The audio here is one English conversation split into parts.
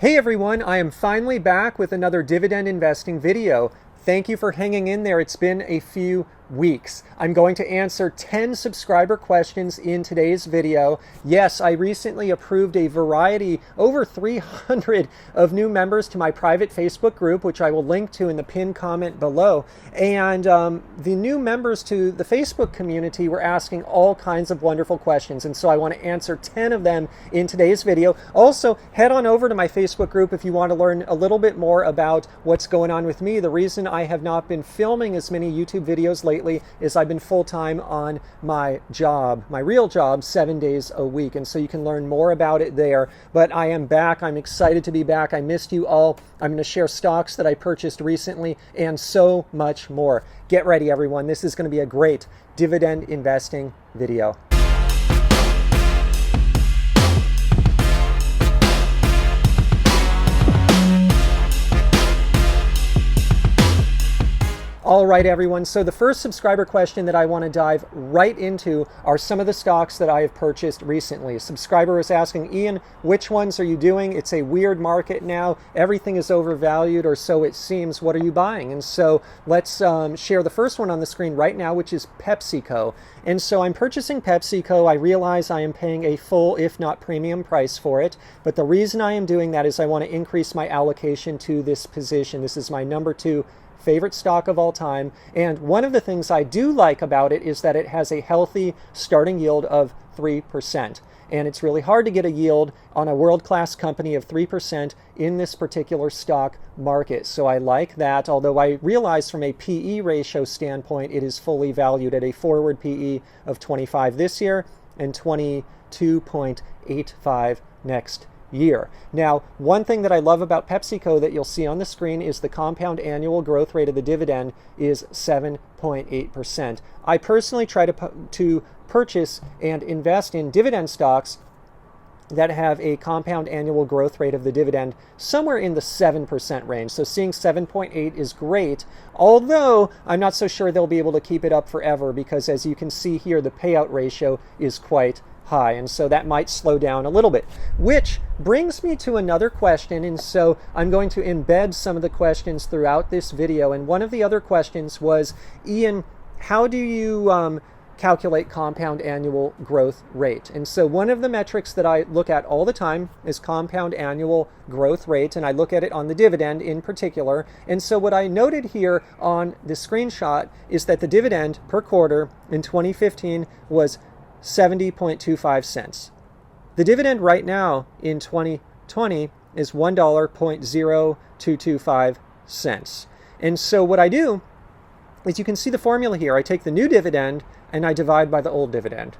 Hey everyone, I am finally back with another dividend investing video. Thank you for hanging in there. It's been a few weeks. I'm going to answer 10 subscriber questions in today's video. Yes, I recently approved a variety, over 300 of new members to my private Facebook group, which I will link to in the pinned comment below. And the new members to the Facebook community were asking all kinds of wonderful questions. And so I want to answer 10 of them in today's video. Also, head on over to my Facebook group if you want to learn a little bit more about what's going on with me. The reason I have not been filming as many YouTube videos lately is I've been full-time on my job, my real job, 7 days a week. And so you can learn more about it there. But I am back. I'm excited to be back. I missed you all. I'm going to share stocks that I purchased recently and so much more. Get ready, everyone. This is going to be a great dividend investing video. All right, everyone. So the first subscriber question that I want to dive right into are some of the stocks that I have purchased recently. A subscriber is asking, Ian, which ones are you doing? It's a weird market now. Everything is overvalued, or so it seems. What are you buying? And so let's share the first one on the screen right now, which is PepsiCo. And so I'm purchasing PepsiCo. I realize I am paying a full, if not premium price for it. But the reason I am doing that is I want to increase my allocation to this position. This is my number 2 favorite stock of all time. And one of the things I do like about it is that it has a healthy starting yield of 3%. And it's really hard to get a yield on a world-class company of 3% in this particular stock market. So I like that, although I realize from a PE ratio standpoint, it is fully valued at a forward PE of 25 this year and 22.85 next year. Now, one thing that I love about PepsiCo that you'll see on the screen is the compound annual growth rate of the dividend is 7.8%. I personally try to purchase and invest in dividend stocks that have a compound annual growth rate of the dividend somewhere in the 7% range. So seeing 7.8 is great, although I'm not so sure they'll be able to keep it up forever because, as you can see here, the payout ratio is quite high, and so that might slow down a little bit, which brings me to another question. And so I'm going to embed some of the questions throughout this video. And one of the other questions was, Ian, how do you calculate compound annual growth rate? And so one of the metrics that I look at all the time is compound annual growth rate, and I look at it on the dividend in particular. And so what I noted here on the screenshot is that the dividend per quarter in 2015 was 70.25 cents. The dividend right now in 2020 is $1.0225. And so what I do is, you can see the formula here. I take the new dividend and I divide by the old dividend.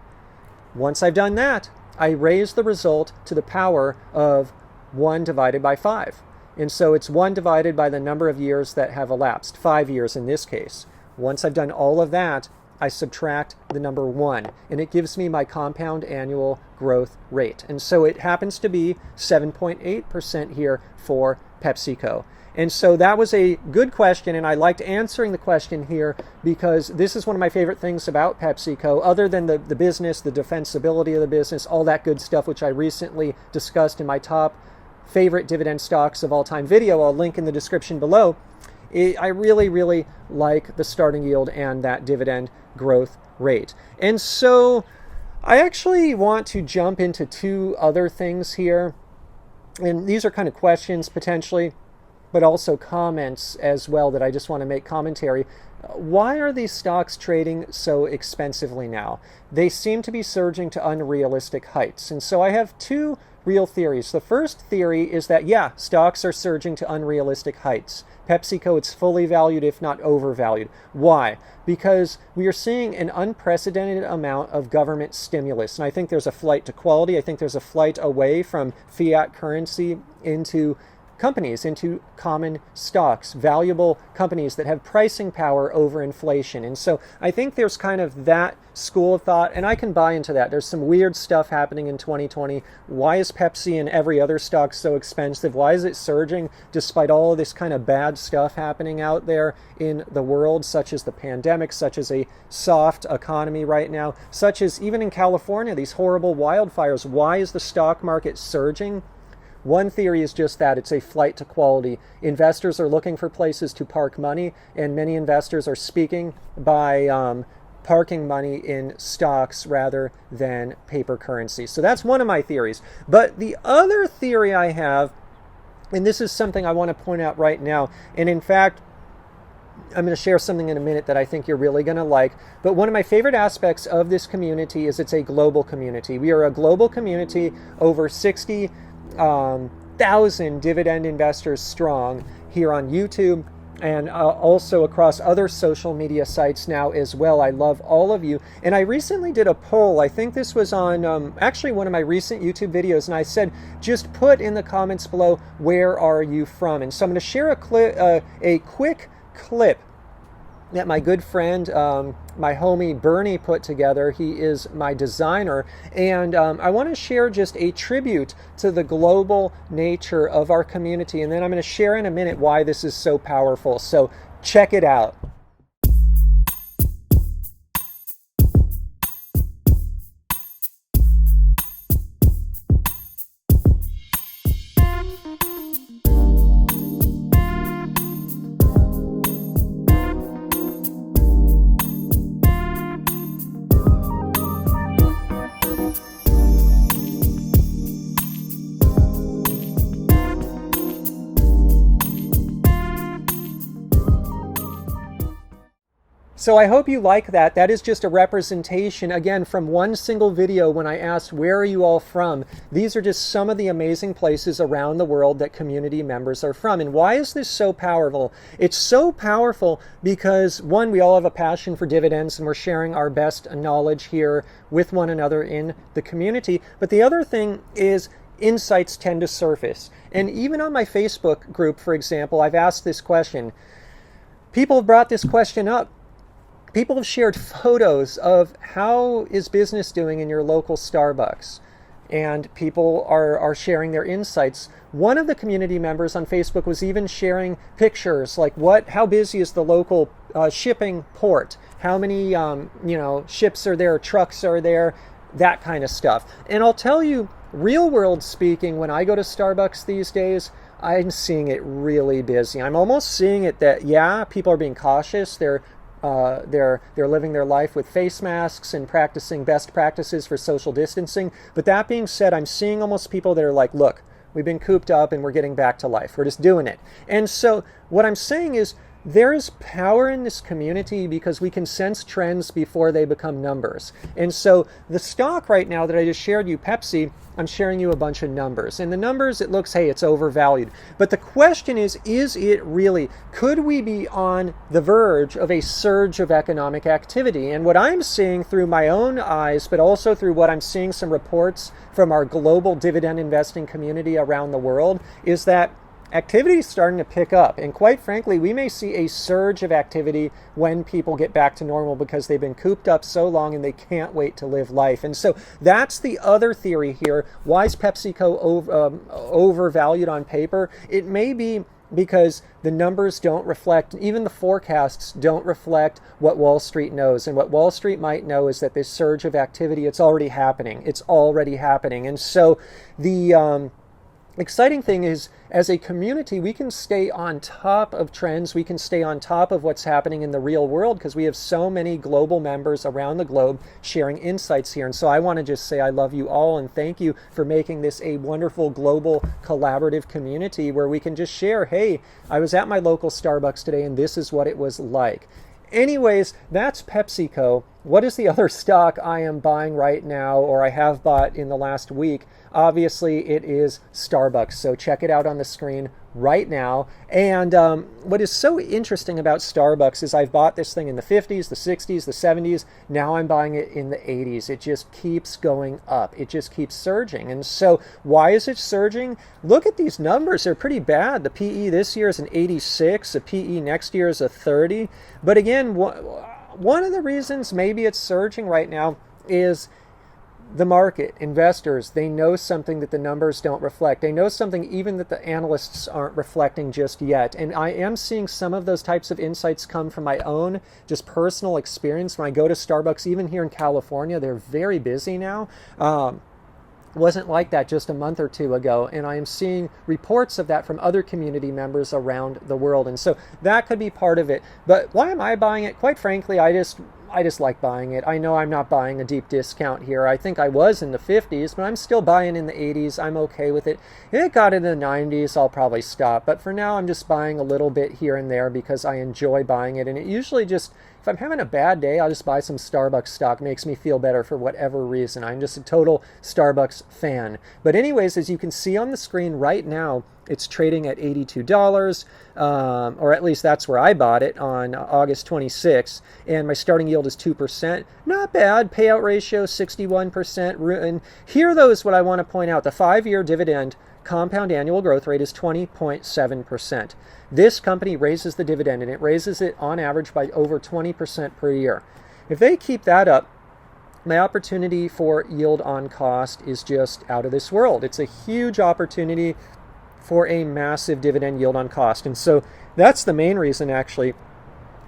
Once I've done that, I raise the result to the power of 1 divided by 5. And so it's 1 divided by the number of years that have elapsed, 5 years in this case. Once I've done all of that, I subtract the number 1, and it gives me my compound annual growth rate. And so it happens to be 7.8% here for PepsiCo. And so that was a good question, and I liked answering the question here because this is one of my favorite things about PepsiCo, other than the business, the defensibility of the business, all that good stuff, which I recently discussed in my top favorite dividend stocks of all time video. I'll link in the description below. I really, really like the starting yield and that dividend growth rate. And so I actually want to jump into 2 other things here. And these are kind of questions potentially, but also comments as well that I just want to make commentary. Why are these stocks trading so expensively now? They seem to be surging to unrealistic heights. And so I have 2 real theories. The first theory is that, yeah, stocks are surging to unrealistic heights. PepsiCo, it's fully valued, if not overvalued. Why? Because we are seeing an unprecedented amount of government stimulus. And I think there's a flight to quality. I think there's a flight away from fiat currency into companies, into common stocks, valuable companies that have pricing power over inflation. And so I think there's kind of that school of thought, and I can buy into that. There's some weird stuff happening in 2020. Why is Pepsi and every other stock so expensive? Why is it surging despite all of this kind of bad stuff happening out there in the world, such as the pandemic, such as a soft economy right now, such as even in California, these horrible wildfires? Why is the stock market surging? One theory is just that it's a flight to quality. Investors are looking for places to park money, and many investors are speaking by parking money in stocks rather than paper currency. So that's one of my theories. But the other theory I have, and this is something I want to point out right now, and in fact, I'm going to share something in a minute that I think you're really going to like. But one of my favorite aspects of this community is it's a global community. We are a global community, over 60,000 dividend investors strong here on YouTube, and also across other social media sites now as well. I love all of you. And I recently did a poll. I think this was on actually one of my recent YouTube videos. And I said, just put in the comments below, where are you from? And so I'm going to share a quick clip that my good friend, my homie Bernie put together. He is my designer, and I want to share just a tribute to the global nature of our community, and then I'm going to share in a minute why this is so powerful. So check it out. So I hope you like that. That is just a representation, again, from one single video when I asked, where are you all from? These are just some of the amazing places around the world that community members are from. And why is this so powerful? It's so powerful because, one, we all have a passion for dividends and we're sharing our best knowledge here with one another in the community. But the other thing is, insights tend to surface. And even on my Facebook group, for example, I've asked this question. People have brought this question up. People have shared photos of how is business doing in your local Starbucks, and people are sharing their insights. One of the community members on Facebook was even sharing pictures like how busy is the local shipping port, how many ships are there, trucks are there, that kind of stuff. And I'll tell you, real world speaking, when I go to Starbucks these days, I'm seeing it really busy. I'm almost seeing it that, yeah, people are being cautious. They're living their life with face masks and practicing best practices for social distancing. But that being said, I'm seeing almost people that are like, look, we've been cooped up and we're getting back to life. We're just doing it. And so what I'm saying is, there is power in this community because we can sense trends before they become numbers. And so the stock right now that I just shared you, Pepsi, I'm sharing you a bunch of numbers. And the numbers, it looks, hey, it's overvalued. But the question is it really? Could we be on the verge of a surge of economic activity? And what I'm seeing through my own eyes, but also through what I'm seeing some reports from our global dividend investing community around the world, is that activity is starting to pick up. And quite frankly, we may see a surge of activity when people get back to normal because they've been cooped up so long and they can't wait to live life. And so that's the other theory here. Why is PepsiCo overvalued on paper? It may be because the numbers don't reflect, even the forecasts don't reflect what Wall Street knows. And what Wall Street might know is that this surge of activity, it's already happening. It's already happening. And so the exciting thing is, as a community, we can stay on top of trends. We can stay on top of what's happening in the real world because we have so many global members around the globe sharing insights here. And so I want to just say I love you all and thank you for making this a wonderful global collaborative community where we can just share, hey, I was at my local Starbucks today and this is what it was like. Anyways, that's PepsiCo. What is the other stock I am buying right now, or I have bought in the last week? Obviously, it is Starbucks. So check it out on the screen right now. And what is so interesting about Starbucks is I've bought this thing in the 50s, the 60s, the 70s. Now I'm buying it in the 80s. It just keeps going up. It just keeps surging. And so why is it surging? Look at these numbers. They're pretty bad. The PE this year is an 86. The PE next year is a 30. But again, one of the reasons maybe it's surging right now is the market, investors, they know something that the numbers don't reflect. They know something even that the analysts aren't reflecting just yet. And I am seeing some of those types of insights come from my own just personal experience. When I go to Starbucks, even here in California, they're very busy now. wasn't like that just a month or two ago, and I am seeing reports of that from other community members around the world, and so that could be part of it. But why am I buying it? Quite frankly, I just like buying it. I know I'm not buying a deep discount here. I think I was in the 50s, but I'm still buying in the 80s. I'm okay with it. If it got into the 90s, I'll probably stop. But for now, I'm just buying a little bit here and there because I enjoy buying it. And it usually just, if I'm having a bad day, I'll just buy some Starbucks stock. It makes me feel better for whatever reason. I'm just a total Starbucks fan. But anyways, as you can see on the screen right now, it's trading at $82, or at least that's where I bought it on August 26th, and my starting yield is 2%. Not bad. Payout ratio 61%. And here, though, is what I want to point out. The 5-year dividend compound annual growth rate is 20.7%. This company raises the dividend, and it raises it on average by over 20% per year. If they keep that up, my opportunity for yield on cost is just out of this world. It's a huge opportunity for a massive dividend yield on cost. And so that's the main reason, actually,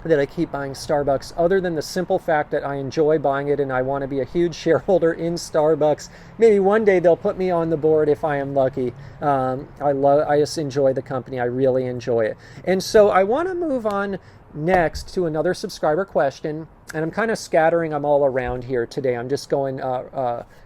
that I keep buying Starbucks, other than the simple fact that I enjoy buying it and I want to be a huge shareholder in Starbucks. Maybe one day they'll put me on the board if I am lucky. I just enjoy the company. I really enjoy it. And so I want to move on next to another subscriber question. And I'm kind of scattering them all around here today. I'm just going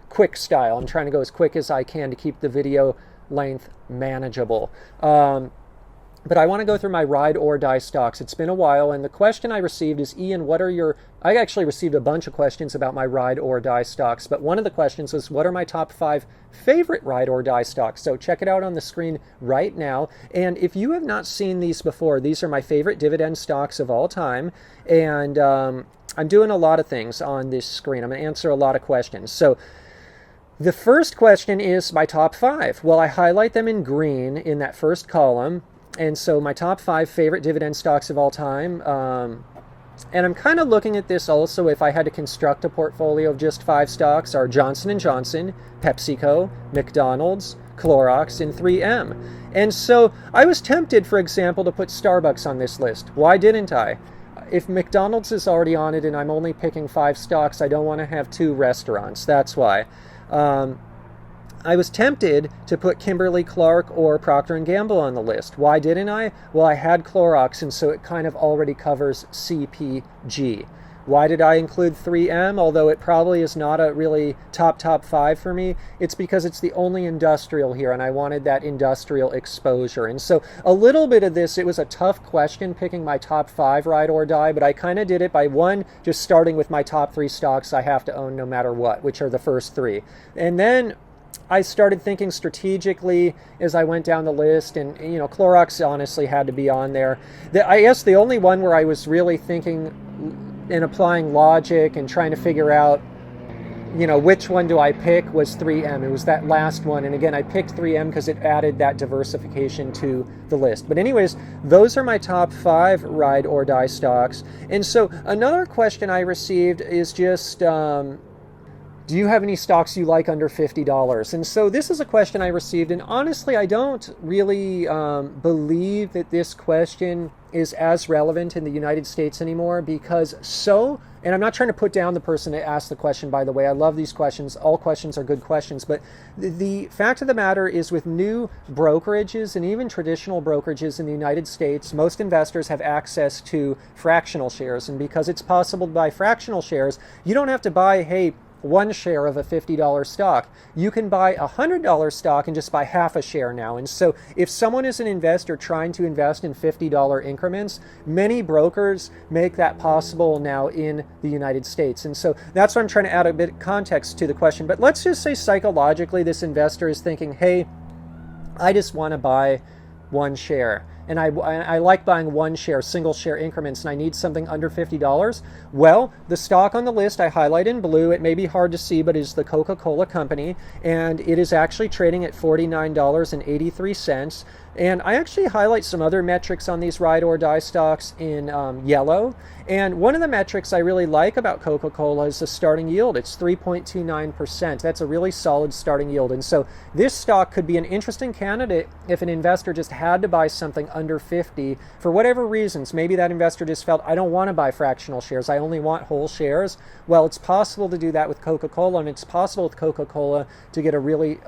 quick style. I'm trying to go as quick as I can to keep the video length manageable. But I want to go through my ride or die stocks. It's been a while, and the question I received is, Ian, what are your... I actually received a bunch of questions about my ride or die stocks, but one of the questions was, what are my top 5 favorite ride or die stocks? So check it out on the screen right now. And if you have not seen these before, these are my favorite dividend stocks of all time. And I'm doing a lot of things on this screen. I'm going to answer a lot of questions. So the first question is my top 5. Well, I highlight them in green in that first column. And so my top 5 favorite dividend stocks of all time. And I'm kind of looking at this also, if I had to construct a portfolio of just 5 stocks, are Johnson & Johnson, PepsiCo, McDonald's, Clorox, and 3M. And so I was tempted, for example, to put Starbucks on this list. Why didn't I? If McDonald's is already on it and I'm only picking 5 stocks, I don't want to have 2 restaurants. That's why. I was tempted to put Kimberly-Clark or Procter & Gamble on the list. Why didn't I? Well, I had Clorox, and so it kind of already covers CPG. Why did I include 3M? Although it probably is not a really top 5 for me, it's because it's the only industrial here, and I wanted that industrial exposure. And so a little bit of this, it was a tough question picking my top 5 ride or die, but I kind of did it by just starting with my top 3 stocks I have to own no matter what, which are the first 3. And then I started thinking strategically as I went down the list, and Clorox honestly had to be on there. I guess the only one where I was really thinking and applying logic and trying to figure out, which one do I pick was 3M. It was that last one, and again, I picked 3M because it added that diversification to the list. But anyways, those are my top 5 ride or die stocks. And so another question I received is just, do you have any stocks you like under $50? And so this is a question I received, and honestly, I don't really believe that this question is as relevant in the United States anymore, because and I'm not trying to put down the person that asked the question, by the way. I love these questions. All questions are good questions. But the fact of the matter is, with new brokerages and even traditional brokerages in the United States, most investors have access to fractional shares. And because it's possible to buy fractional shares, you don't have to buy, 1 share of a $50 stock. You can buy a $100 stock and just buy half a share now. And so if someone is an investor trying to invest in $50 increments, many brokers make that possible now in the United States. And so that's why I'm trying to add a bit of context to the question. But let's just say psychologically this investor is thinking, hey, I just want to buy 1 share. And I like buying 1 share, single share increments, and I need something under $50. Well, the stock on the list I highlight in blue, it may be hard to see, but it's the Coca-Cola Company, and it is actually trading at $49.83. And I actually highlight some other metrics on these ride or die stocks in yellow. And one of the metrics I really like about Coca-Cola is the starting yield. It's 3.29%. That's a really solid starting yield. And so this stock could be an interesting candidate if an investor just had to buy something under 50 for whatever reasons. Maybe that investor just felt, I don't want to buy fractional shares, I only want whole shares. Well, it's possible to do that with Coca-Cola, and it's possible with Coca-Cola to get a really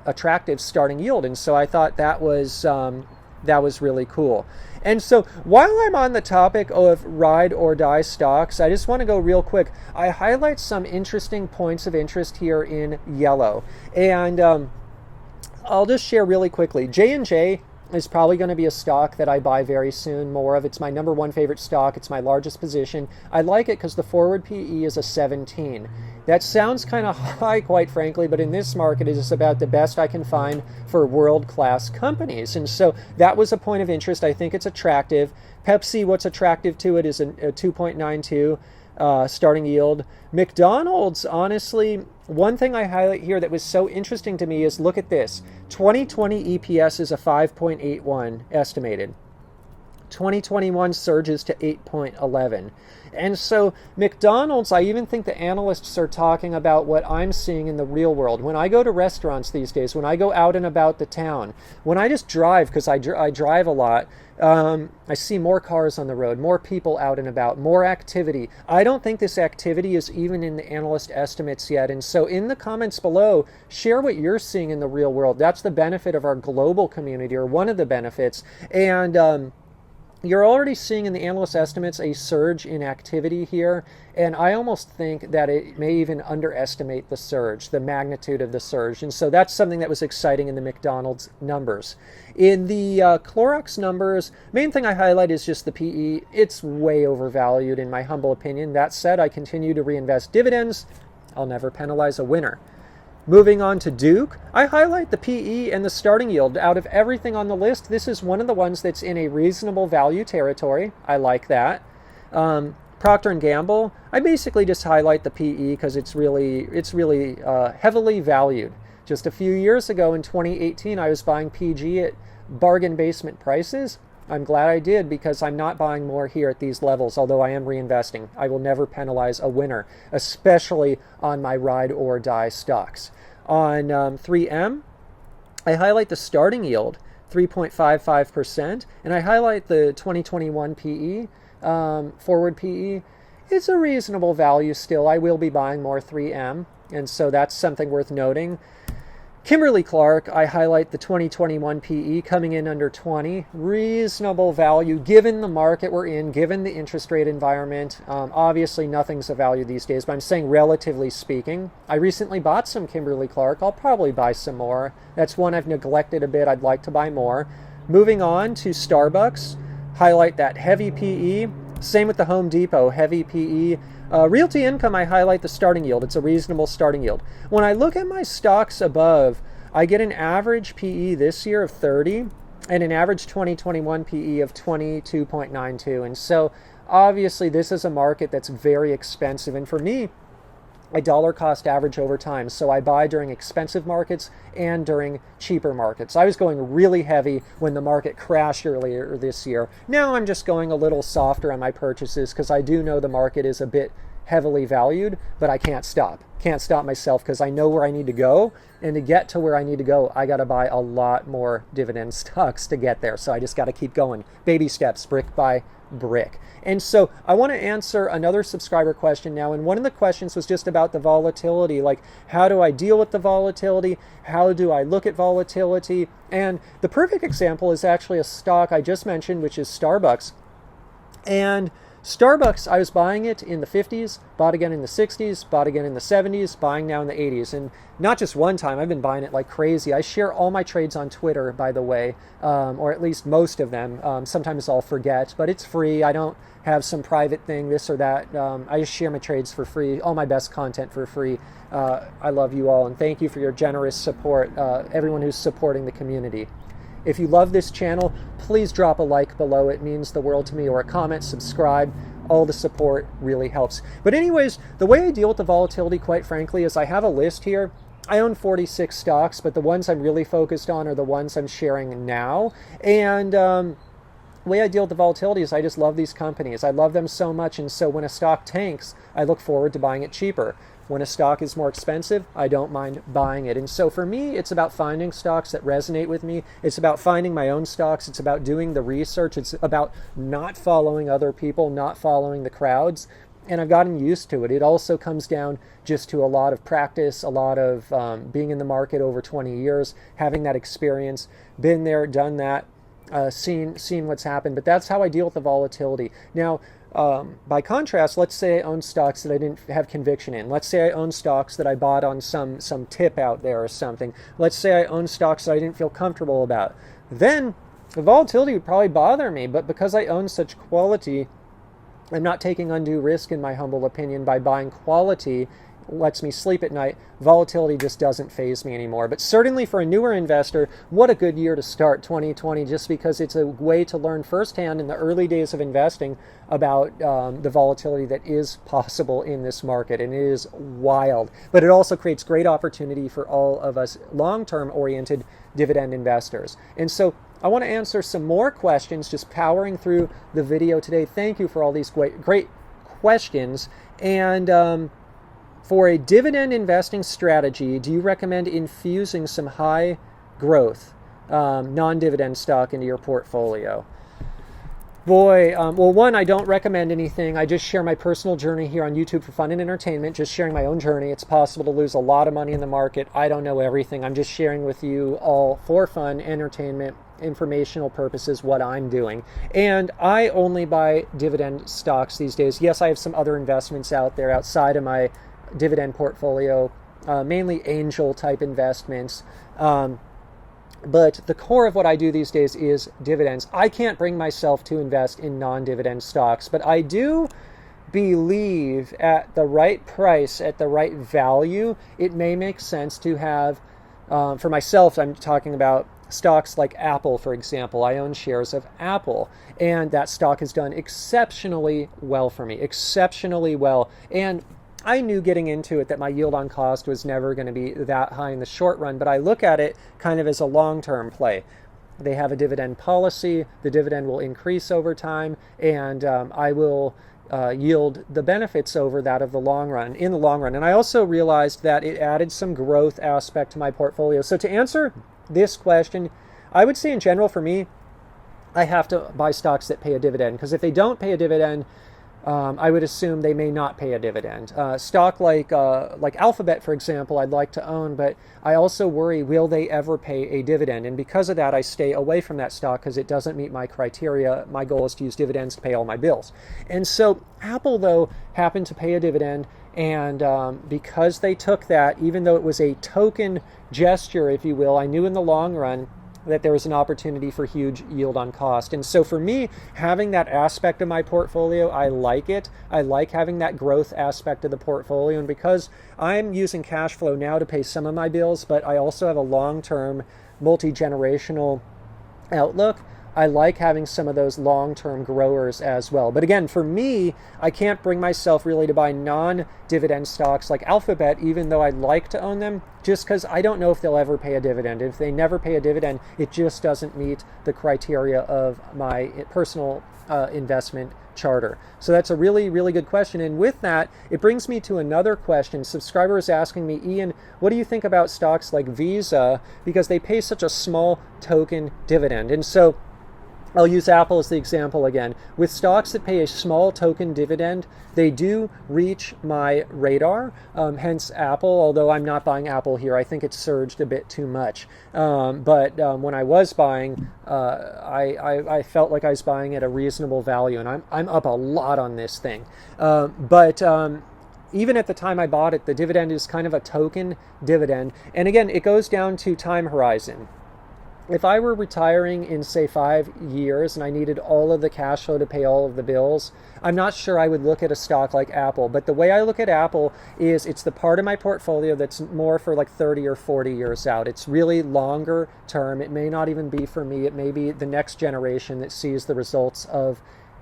attractive starting yield. And so I thought that was really cool. And so while I'm on the topic of ride or die stocks, I just want to go real quick. I highlight some interesting points of interest here in yellow. And I'll just share really quickly. J&J is probably going to be a stock that I buy very soon, more of. It's my number one favorite stock. It's my largest position. I like it because the forward PE is a 17. That sounds kind of high, quite frankly, but in this market, it is about the best I can find for world-class companies. And so that was a point of interest. I think it's attractive. Pepsi, what's attractive to it is a 2.92 starting yield. McDonald's, honestly, one thing I highlight here that was so interesting to me is, look at this. 2020 EPS is a 5.81 estimated. 2021 surges to 8.11. And so McDonald's, I even think the analysts are talking about what I'm seeing in the real world. When I go to restaurants these days, when I go out and about the town, when I just drive, because I drive a lot, I see more cars on the road, more people out and about, more activity. I don't think this activity is even in the analyst estimates yet. And so in the comments below, share what you're seeing in the real world. That's the benefit of our global community, or one of the benefits. And you're already seeing in the analyst estimates a surge in activity here, and I almost think that it may even underestimate the surge, the magnitude of the surge. And so that's something that was exciting in the McDonald's numbers. In the Clorox numbers, main thing I highlight is just the PE. It's way overvalued in my humble opinion. That said, I continue to reinvest dividends. I'll never penalize a winner. Moving on to Duke, I highlight the PE and the starting yield. Out of everything on the list, this is one of the ones that's in a reasonable value territory. I like that. Procter & Gamble, I basically just highlight the PE because it's really heavily valued. Just a few years ago in 2018, I was buying PG at bargain basement prices. I'm glad I did, because I'm not buying more here at these levels, although I am reinvesting. I will never penalize a winner, especially on my ride or die stocks. On 3M, I highlight the starting yield, 3.55%, and I highlight the 2021 PE, forward PE. It's a reasonable value still. I will be buying more 3M, and so that's something worth noting. Kimberly-Clark, I highlight the 2021 PE coming in under 20. Reasonable value given the market we're in, given the interest rate environment. Obviously, nothing's a value these days, but I'm saying relatively speaking. I recently bought some Kimberly-Clark. I'll probably buy some more. That's one I've neglected a bit. I'd like to buy more. Moving on to Starbucks, highlight that heavy PE. Same with the Home Depot, heavy PE. Realty Income, I highlight the starting yield. It's a reasonable starting yield. When I look at my stocks above, I get an average PE this year of 30 and an average 2021 PE of 22.92. And so obviously this is a market that's very expensive. And for me, I dollar cost average over time. So I buy during expensive markets and during cheaper markets. I was going really heavy when the market crashed earlier this year. Now I'm just going a little softer on my purchases because I do know the market is a bit heavily valued, but I can't stop. Can't stop myself because I know where I need to go. And to get to where I need to go, I got to buy a lot more dividend stocks to get there. So I just got to keep going. Baby steps, brick by brick. And so I want to answer another subscriber question now. And one of the questions was just about the volatility. Like, how do I deal with the volatility? How do I look at volatility? And the perfect example is actually a stock I just mentioned, which is Starbucks. And Starbucks, I was buying it in the 50s, bought again in the 60s, bought again in the 70s, buying now in the 80s. And not just one time, I've been buying it like crazy. I share all my trades on Twitter, by the way, or at least most of them. Sometimes I'll forget, but it's free. I don't have some private thing, this or that. I just share my trades for free, all my best content for free. I love you all, and thank you for your generous support, everyone who's supporting the community. If you love this channel, please drop a like below. It means the world to me, or a comment, subscribe. All the support really helps. But anyways, the way I deal with the volatility, quite frankly, is I have a list here. I own 46 stocks, but the ones I'm really focused on are the ones I'm sharing now. And the way I deal with the volatility is I just love these companies. I love them so much, and so when a stock tanks, I look forward to buying it cheaper. When a stock is more expensive, I don't mind buying it. And so for me, it's about finding stocks that resonate with me. It's about finding my own stocks. It's about doing the research. It's about not following other people, not following the crowds. And I've gotten used to it. It also comes down just to a lot of practice, a lot of being in the market over 20 years, having that experience, been there, done that, seen what's happened. But that's how I deal with the volatility. Now, by contrast, let's say I own stocks that I didn't have conviction in. Let's say I own stocks that I bought on some tip out there or something. Let's say I own stocks that I didn't feel comfortable about. Then the volatility would probably bother me. But because I own such quality, I'm not taking undue risk, in my humble opinion, by buying quality. Lets me sleep at night. Volatility just doesn't faze me anymore. But certainly for a newer investor, what a good year to start 2020, just because it's a way to learn firsthand in the early days of investing about the volatility that is possible in this market. And it is wild. But it also creates great opportunity for all of us long-term oriented dividend investors. And so I want to answer some more questions, just powering through the video today. Thank you for all these great questions. And for a dividend investing strategy, do you recommend infusing some high growth non-dividend stock into your portfolio? Boy, well, one, I don't recommend anything. I just share my personal journey here on YouTube for fun and entertainment, just sharing my own journey. It's possible to lose a lot of money in the market. I don't know everything. I'm just sharing with you all for fun, entertainment, informational purposes, what I'm doing. And I only buy dividend stocks these days. Yes, I have some other investments out there outside of my dividend portfolio, mainly angel type investments. But the core of what I do these days is dividends. I can't bring myself to invest in non-dividend stocks, but I do believe at the right price, at the right value, it may make sense to have, for myself, I'm talking about stocks like Apple, for example. I own shares of Apple, and that stock has done exceptionally well for me, exceptionally well. And I knew getting into it that my yield on cost was never going to be that high in the short run, but I look at it kind of as a long-term play. They have a dividend policy. The dividend will increase over time, and I will yield the benefits over that of the long run, in the long run. And I also realized that it added some growth aspect to my portfolio. So to answer this question, I would say in general for me, I have to buy stocks that pay a dividend, because if they don't pay a dividend, I would assume they may not pay a dividend. Stock like Alphabet, for example, I'd like to own, but I also worry, will they ever pay a dividend? And because of that, I stay away from that stock because it doesn't meet my criteria. My goal is to use dividends to pay all my bills. And so Apple, though, happened to pay a dividend, and because they took that, even though it was a token gesture, if you will, I knew in the long run that there was an opportunity for huge yield on cost. And so for me, having that aspect of my portfolio, I like it. I like having that growth aspect of the portfolio. And because I'm using cash flow now to pay some of my bills, but I also have a long-term, multi-generational outlook, I like having some of those long-term growers as well. But again, for me, I can't bring myself really to buy non-dividend stocks like Alphabet, even though I'd like to own them, just because I don't know if they'll ever pay a dividend. If they never pay a dividend, it just doesn't meet the criteria of my personal investment charter. So that's a really, really good question. And with that, it brings me to another question. Subscriber is asking me, Ian, what do you think about stocks like Visa, because they pay such a small token dividend? And so I'll use Apple as the example again. With stocks that pay a small token dividend, they do reach my radar, hence Apple, although I'm not buying Apple here. I think it's surged a bit too much. But when I was buying, I felt like I was buying at a reasonable value, and I'm up a lot on this thing. But even at the time I bought it, the dividend is kind of a token dividend. And again, it goes down to time horizon. If I were retiring in, say, 5 years and I needed all of the cash flow to pay all of the bills, I'm not sure I would look at a stock like Apple. But the way I look at Apple is it's the part of my portfolio that's more for like 30 or 40 years out. It's really longer term. It may not even be for me. It may be the next generation that sees the results of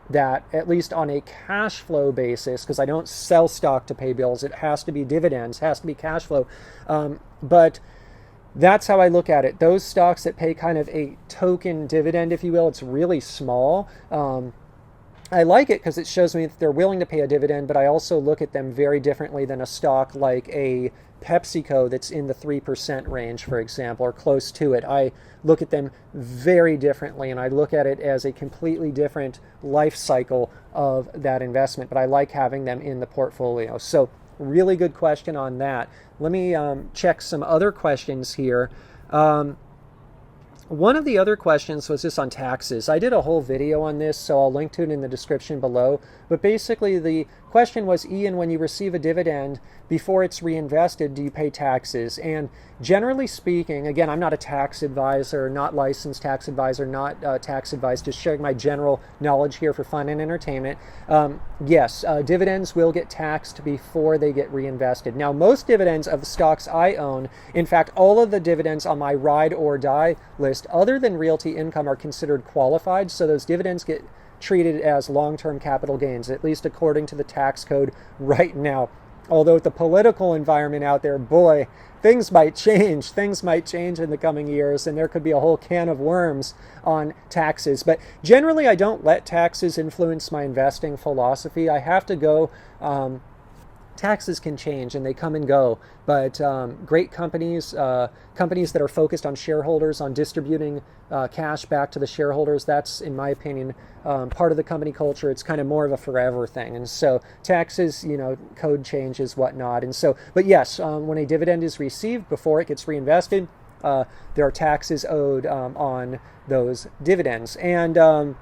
that, at least on a cash flow basis, because I don't sell stock to pay bills. It has to be dividends, has to be cash flow. But that's how I look at it. Those stocks that pay kind of a token dividend, if you will, it's really small. I like it because it shows me that they're willing to pay a dividend, but I also look at them very differently than a stock like a PepsiCo that's in the 3% range, for example, or close to it. I look at them very differently, and I look at it as a completely different life cycle of that investment, but I like having them in the portfolio. So really good question on that. Let me check some other questions here. One of the other questions was just on taxes. I did a whole video on this, so I'll link to it in the description below. But basically the question was, Ian, when you receive a dividend, before it's reinvested, do you pay taxes? And generally speaking, again, I'm not a tax advisor, not licensed tax advisor, not tax advice, just sharing my general knowledge here for fun and entertainment. Yes, dividends will get taxed before they get reinvested. Now, most dividends of the stocks I own, in fact, all of the dividends on my ride or die list, other than realty income, are considered qualified. So those dividends get treated as long-term capital gains, at least according to the tax code right now. Although with the political environment out there, boy, things might change. Things might change in the coming years, and there could be a whole can of worms on taxes. But generally, I don't let taxes influence my investing philosophy. I have to go... taxes can change and they come and go, but great companies, companies that are focused on shareholders, on distributing cash back to the shareholders, that's, in my opinion, part of the company culture. It's kind of more of a forever thing. And so taxes, you know, code changes, whatnot. And so, but yes, when a dividend is received before it gets reinvested, there are taxes owed on those dividends. And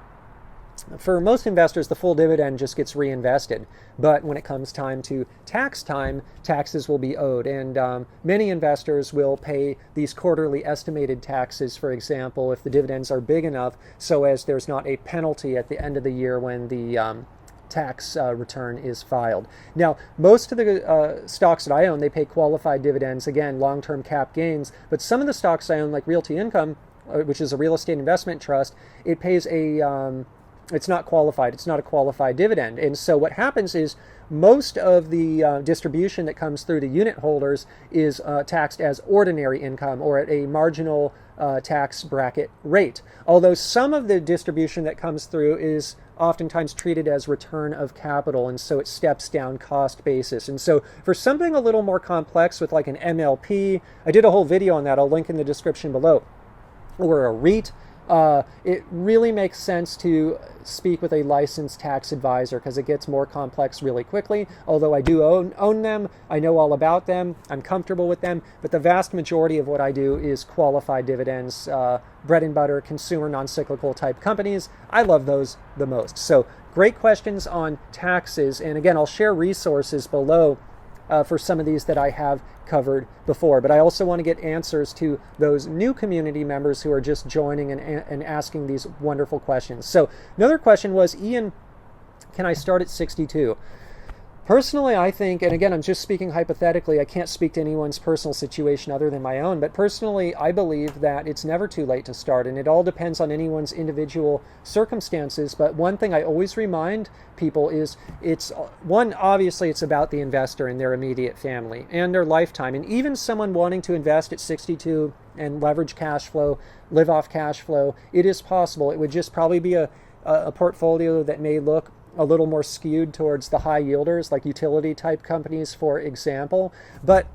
for most investors, the full dividend just gets reinvested. But when it comes time to tax time, taxes will be owed. And many investors will pay these quarterly estimated taxes, for example, if the dividends are big enough, so as there's not a penalty at the end of the year when the tax return is filed. Now, most of the stocks that I own, they pay qualified dividends, again, long-term cap gains. But some of the stocks I own, like Realty Income, which is a real estate investment trust, it pays a... it's not qualified. It's not a qualified dividend. And so what happens is most of the distribution that comes through to unit holders is taxed as ordinary income or at a marginal tax bracket rate. Although some of the distribution that comes through is oftentimes treated as return of capital, and so it steps down cost basis. And so for something a little more complex with like an MLP, I did a whole video on that. I'll link in the description below, or a REIT, it really makes sense to speak with a licensed tax advisor because it gets more complex really quickly. Although I do own them, I know all about them, I'm comfortable with them, but the vast majority of what I do is qualified dividends, bread and butter, consumer, non-cyclical type companies. I love those the most. So great questions on taxes. And again, I'll share resources below for some of these that I have covered before. But I also want to get answers to those new community members who are just joining and asking these wonderful questions. So another question was, Ian, can I start at 62? Personally, I think, and again, I'm just speaking hypothetically, I can't speak to anyone's personal situation other than my own, but personally, I believe that it's never too late to start, and it all depends on anyone's individual circumstances. But one thing I always remind people is, obviously it's about the investor and their immediate family and their lifetime. And even someone wanting to invest at 62 and leverage cash flow, live off cash flow, it is possible. It would just probably be a portfolio that may look a little more skewed towards the high yielders, like utility type companies, for example. But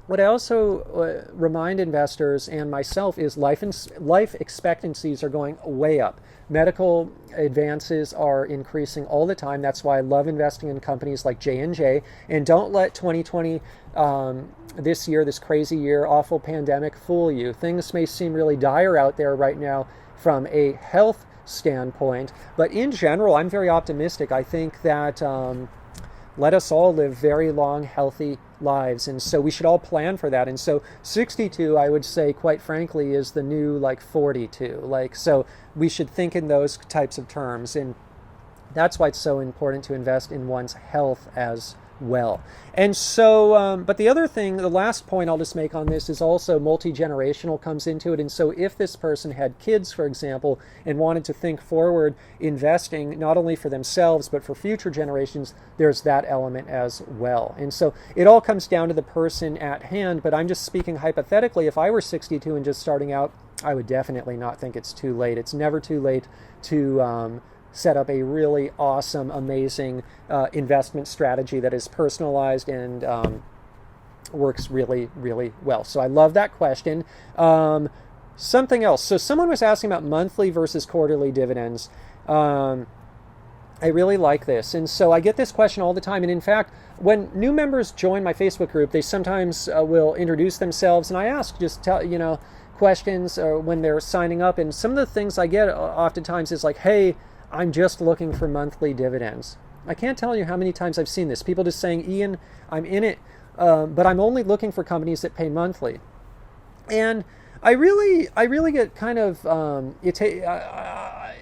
what I also remind investors and myself is life expectancies are going way up. Medical advances are increasing all the time. That's why I love investing in companies like J&J. And don't let 2020, this year, this crazy year, awful pandemic, fool you. Things may seem really dire out there right now from a health standpoint, but in general, I'm very optimistic. I think that let us all live very long, healthy lives, and so we should all plan for that. And so 62, I would say, quite frankly, is the new 42. So we should think in those types of terms, and that's why it's so important to invest in one's health as well. And so, but the other thing, the last point I'll just make on this is also multi-generational comes into it. And so if this person had kids, for example, and wanted to think forward investing not only for themselves, but for future generations, there's that element as well. And so it all comes down to the person at hand, but I'm just speaking hypothetically. If I were 62 and just starting out, I would definitely not think it's too late. It's never too late to set up a really awesome, amazing investment strategy that is personalized and works really, really well. So I love that question. Something else. So someone was asking about monthly versus quarterly dividends. I really like this. And so I get this question all the time. And in fact, when new members join my Facebook group, they sometimes will introduce themselves. And I ask, just tell, questions when they're signing up. And some of the things I get oftentimes is like, hey, I'm just looking for monthly dividends. I can't tell you how many times I've seen this. People just saying, Ian, I'm in it, but I'm only looking for companies that pay monthly. And I really get kind of,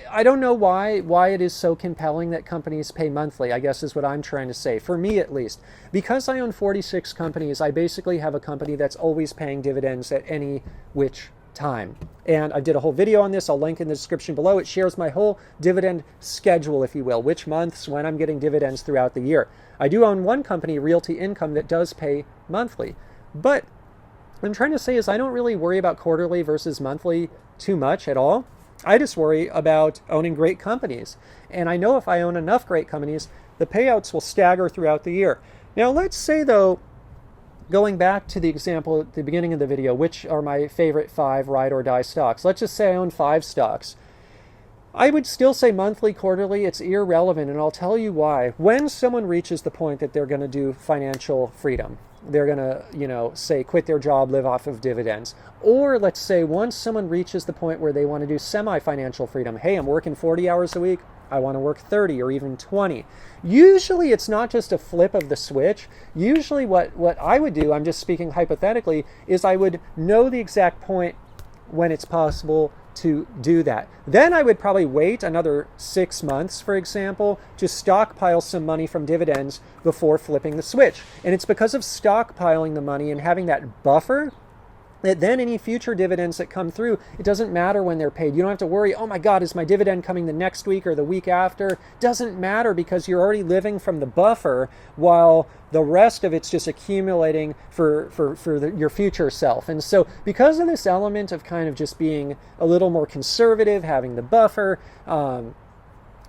I don't know why it is so compelling that companies pay monthly, I guess is what I'm trying to say, for me at least. Because I own 46 companies, I basically have a company that's always paying dividends at any which time. And I did a whole video on this. I'll link in the description below. It shares my whole dividend schedule, if you will, which months, when I'm getting dividends throughout the year. I do own one company, Realty Income, that does pay monthly. But what I'm trying to say is I don't really worry about quarterly versus monthly too much at all. I just worry about owning great companies. And I know if I own enough great companies, the payouts will stagger throughout the year. Now, let's say, though, going back to the example at the beginning of the video, which are my favorite 5 ride or die stocks. Let's just say I own 5 stocks. I would still say monthly, quarterly, it's irrelevant, and I'll tell you why. When someone reaches the point that they're going to do financial freedom, they're going to, say, quit their job, live off of dividends. Or let's say once someone reaches the point where they want to do semi-financial freedom, hey, I'm working 40 hours a week, I want to work 30 or even 20. Usually it's not just a flip of the switch. Usually what I would do, I'm just speaking hypothetically, is I would know the exact point when it's possible to do that. Then I would probably wait another 6 months, for example, to stockpile some money from dividends before flipping the switch. And it's because of stockpiling the money and having that buffer that then any future dividends that come through, it doesn't matter when they're paid. You don't have to worry, oh my God, is my dividend coming the next week or the week after? Doesn't matter because you're already living from the buffer while the rest of it's just accumulating for your future self. And so because of this element of kind of just being a little more conservative, having the buffer,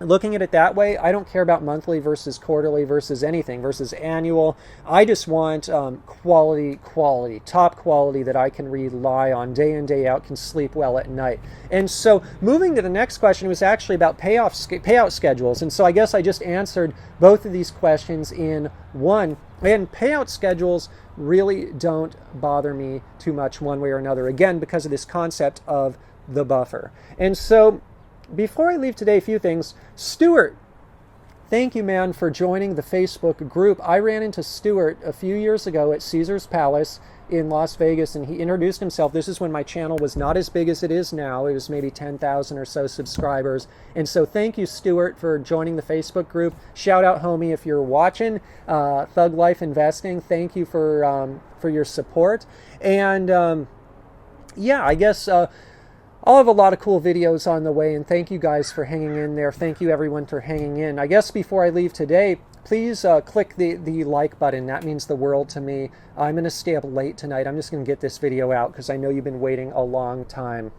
looking at it that way, I don't care about monthly versus quarterly versus anything versus annual. I just want quality, top quality that I can rely on day in, day out, can sleep well at night. And so moving to the next question was actually about payout schedules. And so I guess I just answered both of these questions in one. And payout schedules really don't bother me too much one way or another, again, because of this concept of the buffer. And so before I leave today, a few things. Stuart, thank you, man, for joining the Facebook group. I ran into Stuart a few years ago at Caesar's Palace in Las Vegas, and he introduced himself. This is when my channel was not as big as it is now. It was maybe 10,000 or so subscribers. And so thank you, Stuart, for joining the Facebook group. Shout out, homie, if you're watching. Thug Life Investing, thank you for your support. And yeah, I guess I'll have a lot of cool videos on the way, and thank you guys for hanging in there. Thank you, everyone, for hanging in. I guess before I leave today, please click the like button. That means the world to me. I'm going to stay up late tonight. I'm just going to get this video out because I know you've been waiting a long time.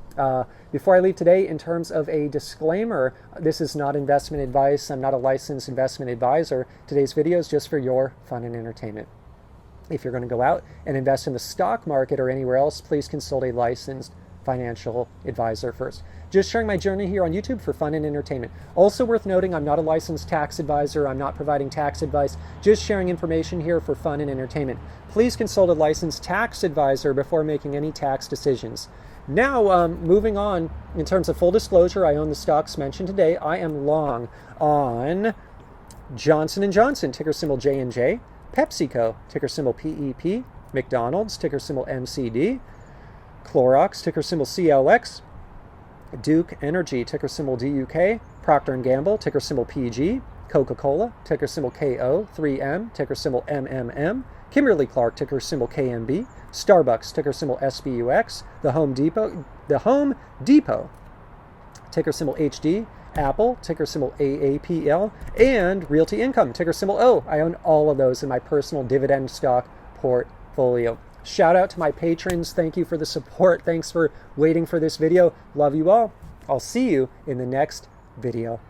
Before I leave today, in terms of a disclaimer, this is not investment advice. I'm not a licensed investment advisor. Today's video is just for your fun and entertainment. If you're going to go out and invest in the stock market or anywhere else, please consult a licensed financial advisor first. Just sharing my journey here on YouTube for fun and entertainment. Also worth noting, I'm not a licensed tax advisor. I'm not providing tax advice. Just sharing information here for fun and entertainment. Please consult a licensed tax advisor before making any tax decisions. Now, moving on, in terms of full disclosure, I own the stocks mentioned today. I am long on Johnson & Johnson, ticker symbol J&J, PepsiCo, ticker symbol PEP, McDonald's, ticker symbol MCD, Clorox, ticker symbol CLX, Duke Energy, ticker symbol DUK, Procter & Gamble, ticker symbol PG, Coca-Cola, ticker symbol KO, 3M, ticker symbol MMM, Kimberly-Clark, ticker symbol KMB, Starbucks, ticker symbol SBUX, the Home Depot, ticker symbol HD, Apple, ticker symbol AAPL, and Realty Income, ticker symbol O. I own all of those in my personal dividend stock portfolio. Shout out to my patrons. Thank you for the support. Thanks for waiting for this video. Love you all. I'll see you in the next video.